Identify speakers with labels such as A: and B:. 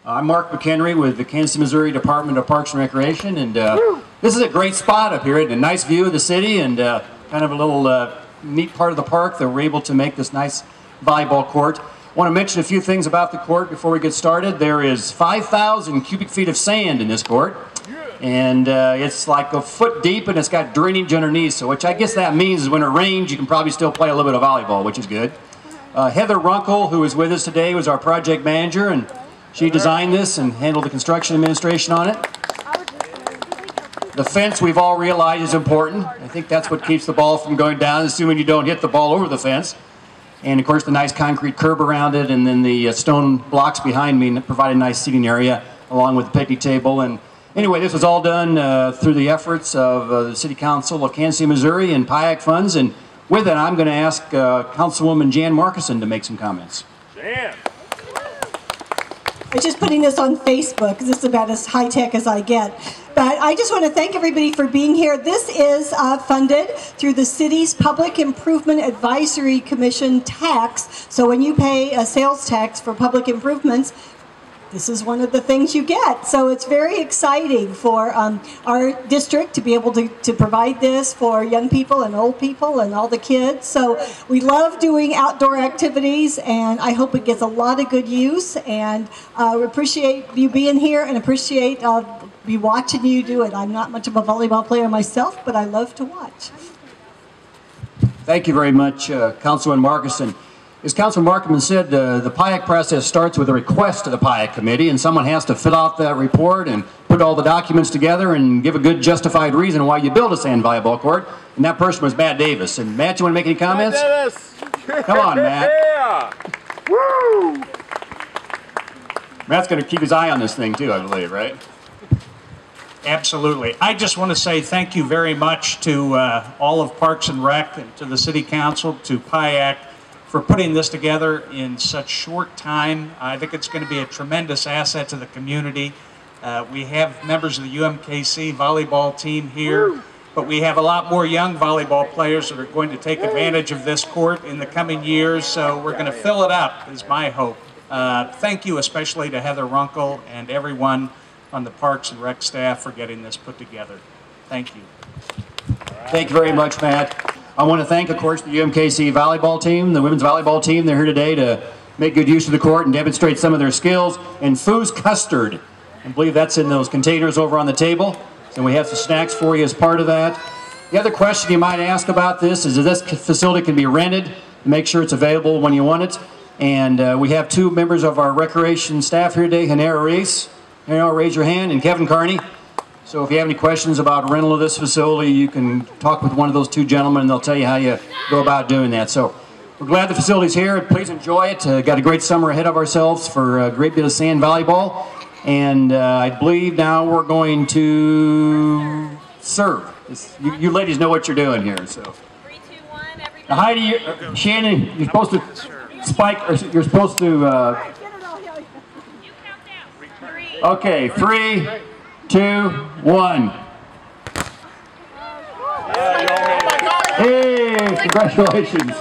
A: I'm Mark McHenry with the Kansas City, Missouri Department of Parks and Recreation, and this is a great spot up here, and a nice view of the city, and kind of a little neat part of the park that we're able to make this nice volleyball court. I want to mention a few things about the court before we get started. There is 5,000 cubic feet of sand in this court, and it's like a foot deep, and it's got drainage underneath, so which I guess that means is when it rains, you can probably still play a little bit of volleyball, which is good. Heather Runkle, who is with us today, was our project manager, and she designed this and handled the construction administration on it. The fence, we've all realized, is important. I think that's what keeps the ball from going down, assuming you don't hit the ball over the fence. And of course the nice concrete curb around it, and then the stone blocks behind me provide a nice seating area along with the picnic table. And anyway, this was all done through the efforts of the City Council of Kansas City, Missouri and PIAC funds. And with it, I'm going to ask Councilwoman Jan Marcason to make some comments. Jan!
B: I'm just putting this on Facebook because this is about as high-tech as I get. But I just want to thank everybody for being here. This is funded through the city's Public Improvement Advisory Commission tax. So when you pay a sales tax for public improvements, this is one of the things you get. So it's very exciting for our district to be able to provide this for young people and old people and all the kids. So we love doing outdoor activities, and I hope it gets a lot of good use. And we appreciate you being here and appreciate me watching you do it. I'm not much of a volleyball player myself, but I love to watch.
A: Thank you very much, Councilwoman Marcason. As Councilman Markman said, the PIAC process starts with a request to the PIAC committee, and someone has to fill out that report and put all the documents together and give a good justified reason why you build a sand volleyball court. And that person was Matt Davis. And Matt, you want to make any comments?
C: Matt Davis.
A: Come on, Matt.
C: Yeah. Woo!
A: Matt's going to keep his eye on this thing too, I believe, right?
D: Absolutely. I just want to say thank you very much to all of Parks and Rec and to the City Council, to PIAC, for putting this together in such short time. I think it's going to be a tremendous asset to the community. We have members of the UMKC volleyball team here, but we have a lot more young volleyball players that are going to take advantage of this court in the coming years, so we're going to fill it up, is my hope. Thank you especially to Heather Runkle and everyone on the Parks and Rec staff for getting this put together. Thank you.
A: Thank you very much, Matt. I want to thank, of course, the UMKC volleyball team, the women's volleyball team. They're here today to make good use of the court and demonstrate some of their skills. And Foo's Custard, I believe that's in those containers over on the table. And we have some snacks for you as part of that. The other question you might ask about this is if this facility can be rented to make sure it's available when you want it. And we have two members of our recreation staff here today, Hanera Reese. Hanera, raise your hand, and Kevin Kearney. So if you have any questions about rental of this facility, you can talk with one of those two gentlemen, and they'll tell you how you go about doing that. So we're glad the facility's here. Please enjoy it. Got a great summer ahead of ourselves for a great bit of sand volleyball. And I believe now we're going to serve. You ladies know what you're doing here. So
E: 3, 2, 1, everybody.
A: now, Heidi, Shannon, you're supposed to spike, or you're supposed to...
E: You count down. 3.
A: Okay, 3, 2, 1. Hey, congratulations.